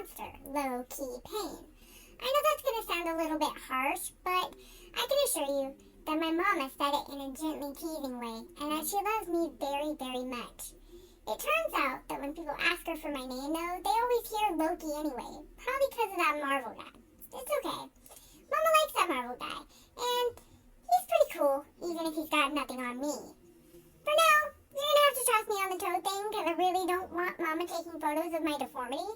monster, low-key pain. I know that's going to sound a little bit harsh, but I can assure you that my mama said it in a gently teasing way, and that she loves me very, very much. It turns out that when people ask her for my name, though, they always hear Loki anyway, probably because of that Marvel guy. It's okay. Mama likes that Marvel guy, and he's pretty cool, even if he's got nothing on me. For now, you're gonna have to trust me on the toe thing, because I really don't want Mama taking photos of my deformity.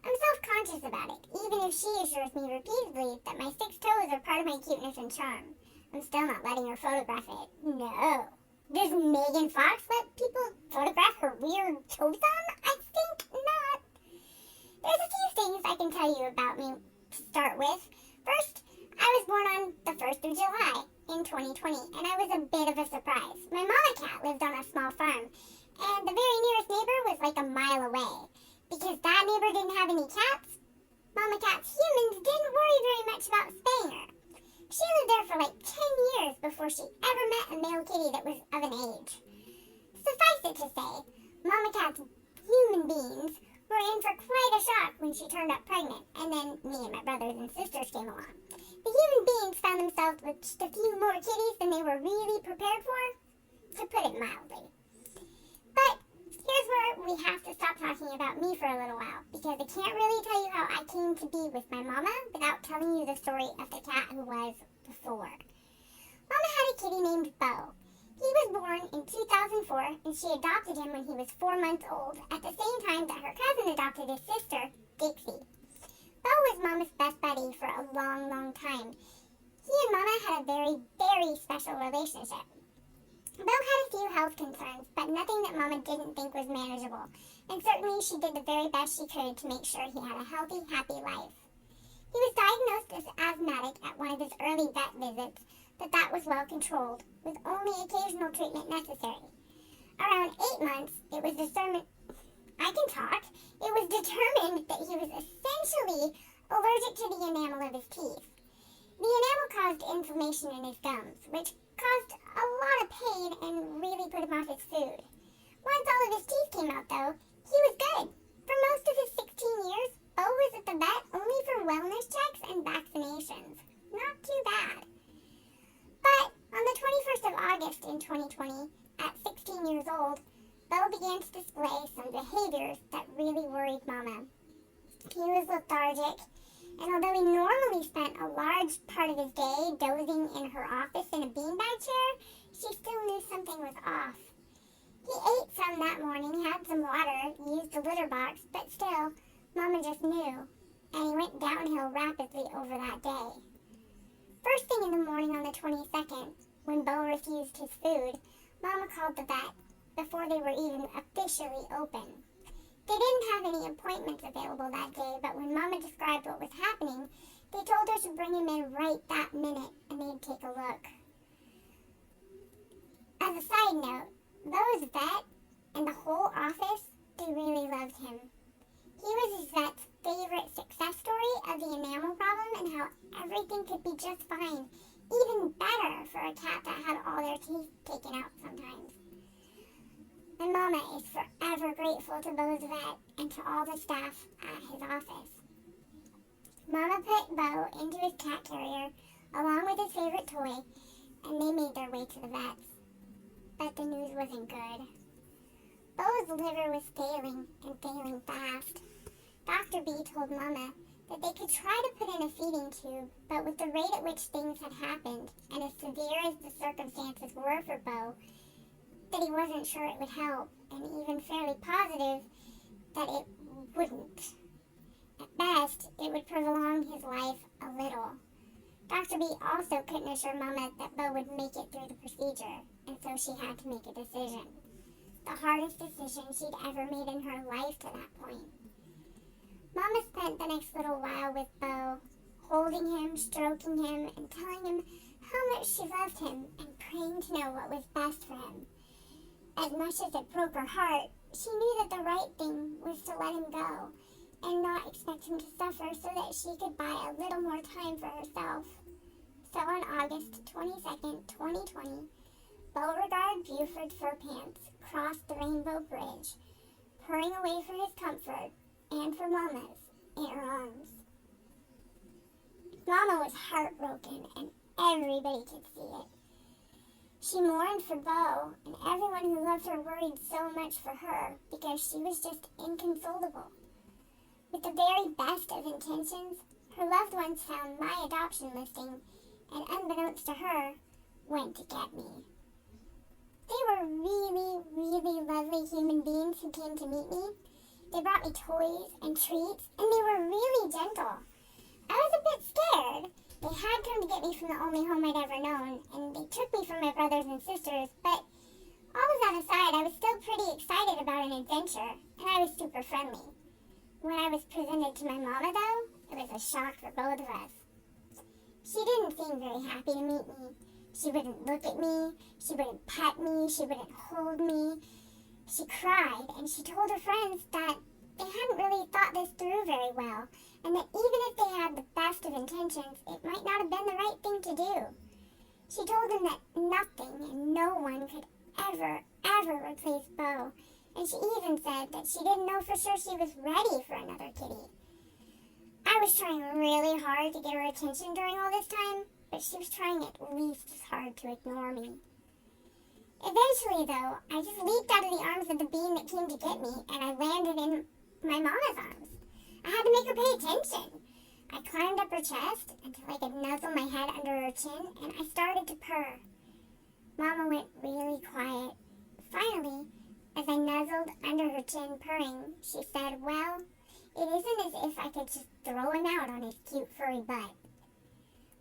I'm self-conscious about it, even if she assures me repeatedly that my 6 toes are part of my cuteness and charm. I'm still not letting her photograph it. No. Does Megan Fox let people photograph her weird toes on? I think not. There's a few things I can tell you about me to start with. First, I was born on the 1st of July in 2020, and I was a bit of a surprise. My mama cat lived on a small farm, and the very nearest neighbor was like a mile away. Because that neighbor didn't have any cats, Mama Cat's humans didn't worry very much about spaying her. She lived there for like 10 years before she ever met a male kitty that was of an age. Suffice it to say, Mama Cat's human beings were in for quite a shock when she turned up pregnant, and then me and my brothers and sisters came along. The human beings found themselves with just a few more kitties than they were really prepared for, to put it mildly. But here's where we have to stop talking about me for a little while, because I can't really tell you how I came to be with my mama without telling you the story of the cat who was before. Mama had a kitty named Bo. He was born in 2004, and she adopted him when he was 4 months old, at the same time that her cousin adopted his sister, Dixie. Bo was Mama's best buddy for a long, long time. He and Mama had a very, very special relationship. Bo had a few health concerns, but nothing that Mama didn't think was manageable, and certainly she did the very best she could to make sure he had a healthy, happy life. He was diagnosed as asthmatic at one of his early vet visits, but that was well controlled, with only occasional treatment necessary. Around 8 months, it was determined that he was essentially allergic to the enamel of his teeth. The enamel caused inflammation in his gums, which caused a lot of pain and really put him off his food. Once all of his teeth came out, though, he was good. For most of his 16 years, Bo was at the vet only for wellness checks and vaccinations. Not too bad. But on the 21st of August in 2020, at 16 years old, Bo began to display some behaviors that really worried Mama. He was lethargic, and although he normally spent a large part of his day dozing in her office in a beanbag chair, she still knew something was off. He ate some that morning, had some water, used a litter box, but still, Mama just knew, and he went downhill rapidly over that day. First thing in the morning on the 22nd, when Bo refused his food, Mama called the vet before they were even officially open. They didn't have any appointments available that day, but when Mama described what was happening, they told her to bring him in right that minute, and they'd take a look. As a side note, Bo's vet and the whole office, they really loved him. He was his vet's favorite success story of the enamel problem and how everything could be just fine, even better for a cat that had all their teeth taken out sometimes. My Mama is forever grateful to Bo's vet and to all the staff at his office. Mama put Bo into his cat carrier along with his favorite toy, and they made their way to the vet's. But the news wasn't good. Bo's liver was failing, and failing fast. Dr. B told Mama that they could try to put in a feeding tube, but with the rate at which things had happened, and as severe as the circumstances were for Bo, that he wasn't sure it would help, and even fairly positive that it wouldn't. At best, it would prolong his life a little. Dr. B also couldn't assure Mama that Bo would make it through the procedure, and so she had to make a decision. The hardest decision she'd ever made in her life to that point. Mama spent the next little while with Bo, holding him, stroking him, and telling him how much she loved him, and praying to know what was best for him. As much as it broke her heart, she knew that the right thing was to let him go, and not expect him to suffer so that she could buy a little more time for herself. So on August 22nd, 2020, Beauregard Buford Fur Pants crossed the Rainbow Bridge, purring away for his comfort and for Mama's, in her arms. Mama was heartbroken, and everybody could see it. She mourned for Bo, and everyone who loved her worried so much for her because she was just inconsolable. With the very best of intentions, her loved ones found my adoption listing and, unbeknownst to her, went to get me. They were really, really lovely human beings who came to meet me. They brought me toys and treats, and they were really gentle. I was a bit scared. They had come to get me from the only home I'd ever known, and they took me from my brothers and sisters, but all of that aside, I was still pretty excited about an adventure, and I was super friendly. When I was presented to my mama, though, it was a shock for both of us. She didn't seem very happy to meet me. She wouldn't look at me, she wouldn't pet me, she wouldn't hold me. She cried, and she told her friends that they hadn't really thought this through very well, and that even if they had the best of intentions, it might not have been the right thing to do. She told them that nothing and no one could ever replace Bo, and she even said that she didn't know for sure she was ready for another kitty. I was trying really hard to get her attention during all this time, but she was trying at least as hard to ignore me. Eventually, though, I just leaped out of the arms of the being that came to get me, and I landed in my mama's arms. I had to make her pay attention. I climbed up her chest until I could nuzzle my head under her chin, and I started to purr. Mama went really quiet. Finally, as I nuzzled under her chin purring, she said, "Well, it isn't as if I could just throw him out on his cute furry butt."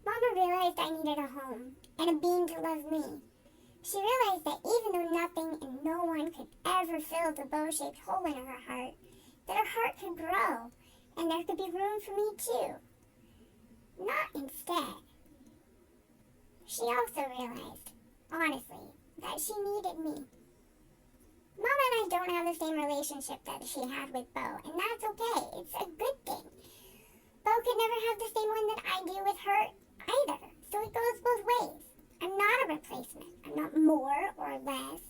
Mama realized I needed a home and a being to love me. She realized that even though nothing and no one could ever fill the bow-shaped hole in her heart, that her heart could grow, and there could be room for me too. Not instead. She also realized, honestly, that she needed me. Mama and I don't have the same relationship that she had with Bo, and that's okay. It's a good thing. Bo could never have the same one that I do with her either, so it goes both ways. I'm not a replacement. I'm not more or less,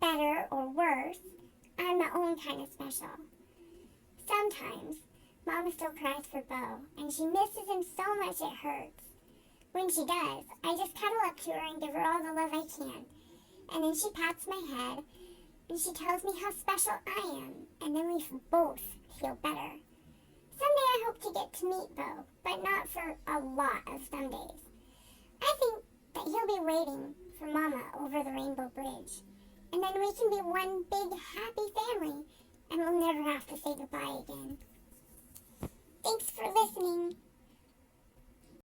better or worse. I'm my own kind of special. Sometimes, Mama still cries for Bo, and she misses him so much it hurts. When she does, I just cuddle up to her and give her all the love I can. And then she pats my head, and she tells me how special I am, and then we both feel better. Someday I hope to get to meet Bo, but not for a lot of Sundays. I think that he'll be waiting for Mama over the Rainbow Bridge, and then we can be one big happy family, and we'll never have to say goodbye again.